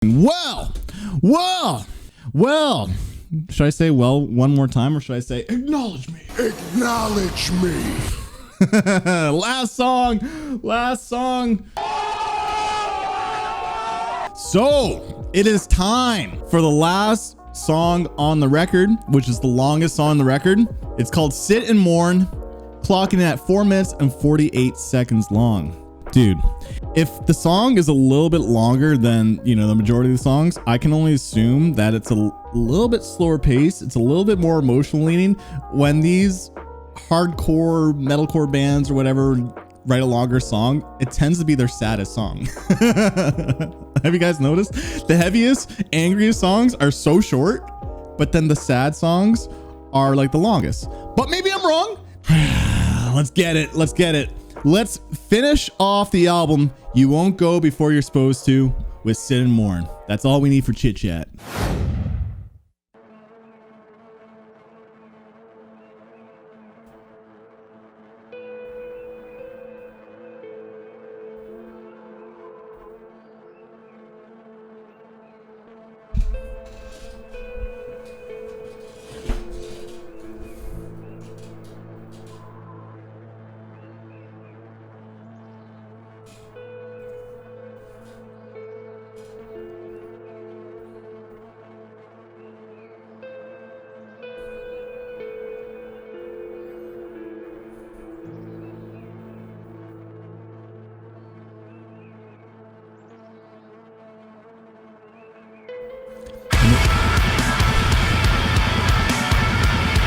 Well, should I say well one more time, or should I say acknowledge me? Acknowledge me. Last song. So it is time for the last song on the record, which is the longest song on the record. It's called Sit and Mourn, clocking at 4 minutes and 48 seconds long. Dude, if the song is a little bit longer than, the majority of the songs, I can only assume that it's a little bit slower pace. It's a little bit more emotional leaning. When these hardcore metalcore bands or whatever write a longer song, it tends to be their saddest song. Have you guys noticed? The heaviest, angriest songs are so short, but then the sad songs are like the longest. But maybe I'm wrong. Let's get it. Let's finish off the album You Won't Go Before You're Supposed To with Sit and Mourn. That's all we need for chit chat.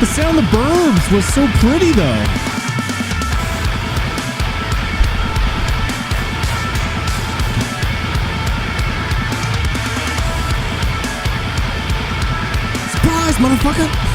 The sound of the birds was so pretty though. Surprise, motherfucker.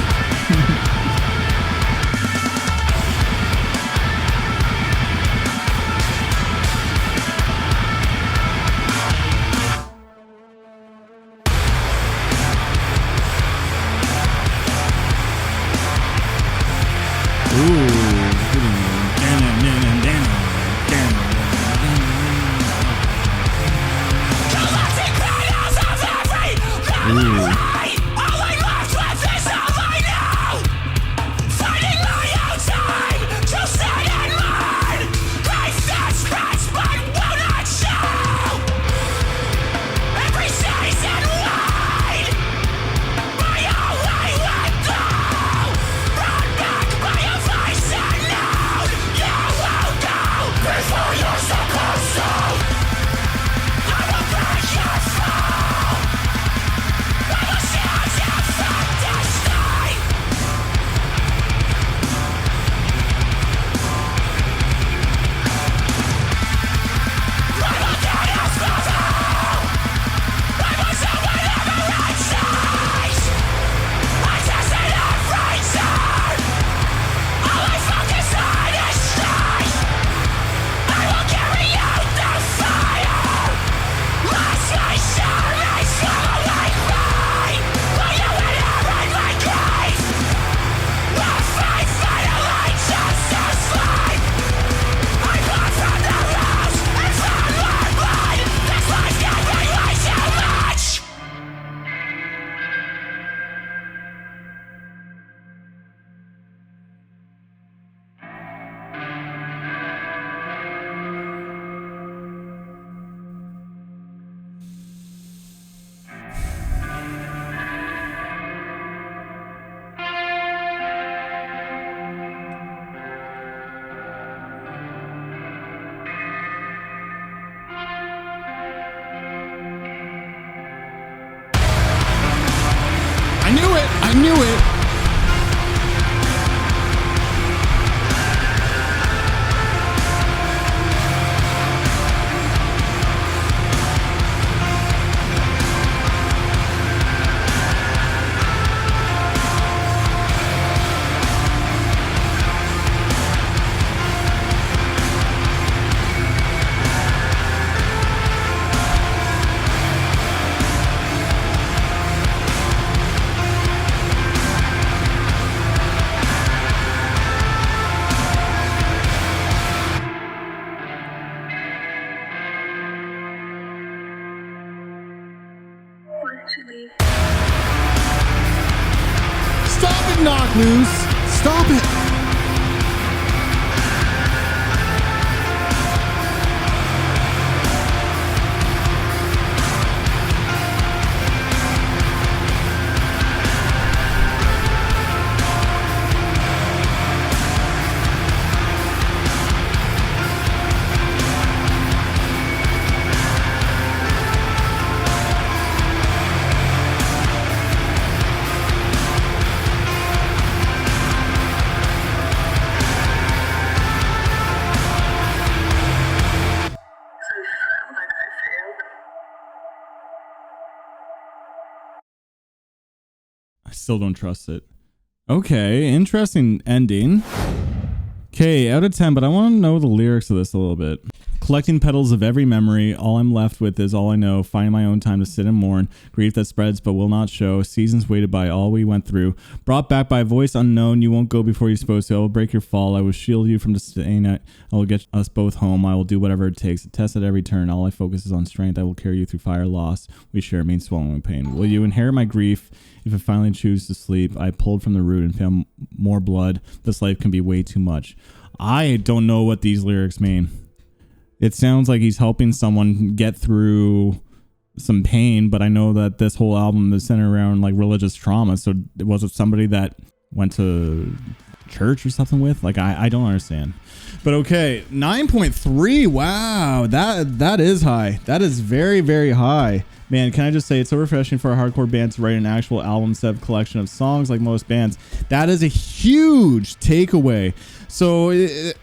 I knew it. Stop it, Knock Loose. Stop it. I still don't trust it. Okay, interesting ending. Okay, out of 10, but I want to know the lyrics of this a little bit. Collecting petals of every memory, all I'm left with is all I know, finding my own time to sit and mourn, grief that spreads but will not show, seasons waited by all we went through, brought back by a voice unknown, you won't go before you're supposed to, I will break your fall, I will shield you from disdain, I will get us both home, I will do whatever it takes, a test at every turn, all I focus is on strength, I will carry you through fire loss, we share means swallowing pain. Will you inherit my grief? If I finally choose to sleep, I pulled from the root and found more blood, this life can be way too much. I don't know what these lyrics mean. It sounds like he's helping someone get through some pain, but I know that this whole album is centered around like religious trauma. So was it somebody that went to church or something with? Like, I don't understand. But okay, 9.3. Wow, that is high. That is very, very high. Man, can I just say it's so refreshing for a hardcore band to write an actual album instead of a collection of songs like most bands. That is a huge takeaway. So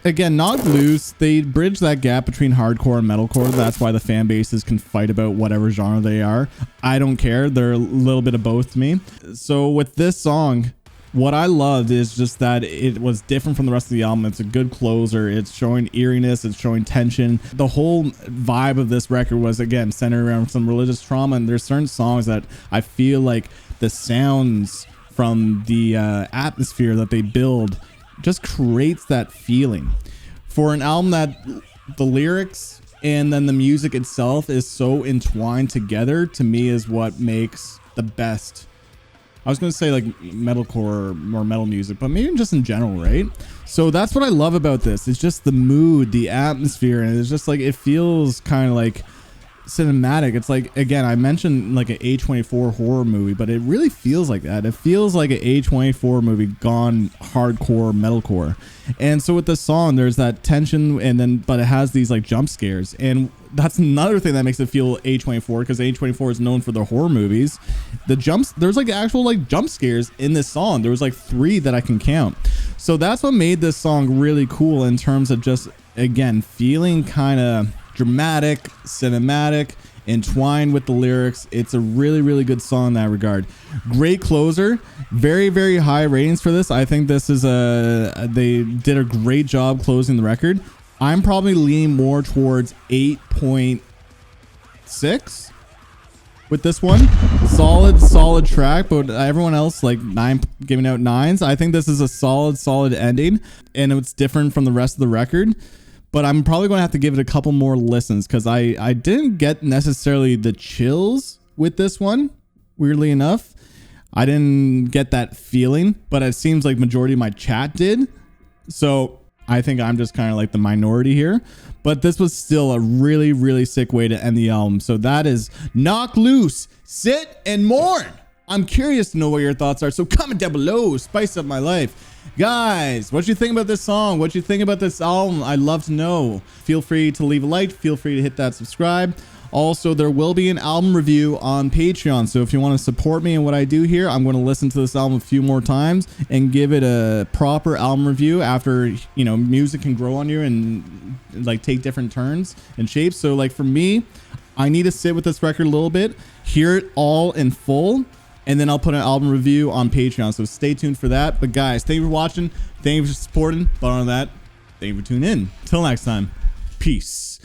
again, Knocked Loose, they bridge that gap between hardcore and metalcore. That's why the fan bases can fight about whatever genre they are. I don't care. They're a little bit of both to me. So with this song, what I loved is just that it was different from the rest of the album. It's a good closer. It's showing eeriness. It's showing tension. The whole vibe of this record was, again, centered around some religious trauma. And there's certain songs that I feel like the sounds from the atmosphere that they build just creates that feeling. For an album that the lyrics and then the music itself is so entwined together, to me is what makes the best. I was going to say like metalcore or more metal music, but maybe just in general, right? So that's what I love about this. It's just the mood, the atmosphere, and it's just like it feels kind of like cinematic. It's like, again, I mentioned like an A24 horror movie, but it really feels like that. It feels like an A24 movie gone hardcore metalcore. And so with this song, there's that tension, and then but it has these like jump scares, and that's another thing that makes it feel A24, because A24 is known for their horror movies. The jumps, there's like actual like jump scares in this song. There was like 3 that I can count. So that's what made this song really cool in terms of just, again, feeling kind of dramatic, cinematic, entwined with the lyrics. It's a really, really good song in that regard. Great closer. Very, very high ratings for this. I think this is they did a great job closing the record. I'm probably leaning more towards 8.6 with this one. Solid track, but everyone else like 9, giving out 9s. I think this is a solid ending, and it's different from the rest of the record. But I'm probably going to have to give it a couple more listens, because I didn't get necessarily the chills with this one. Weirdly enough, I didn't get that feeling, but it seems like majority of my chat did. So I think I'm just kind of like the minority here. But this was still a really, really sick way to end the album. So that is Knock Loose, Sit and Mourn. I'm curious to know what your thoughts are. So comment down below. Spice up my life. Guys, what you think about this song? What you think about this album? I'd love to know. Feel free to leave a like. Feel free to hit that subscribe. Also, there will be an album review on Patreon. So if you want to support me in what I do here, I'm going to listen to this album a few more times and give it a proper album review after, you know, music can grow on you and like take different turns and shapes. So like for me, I need to sit with this record a little bit, hear it all in full, and then I'll put an album review on Patreon. So stay tuned for that. But guys, thank you for watching. Thank you for supporting. But on that, thank you for tuning in. Till next time, peace.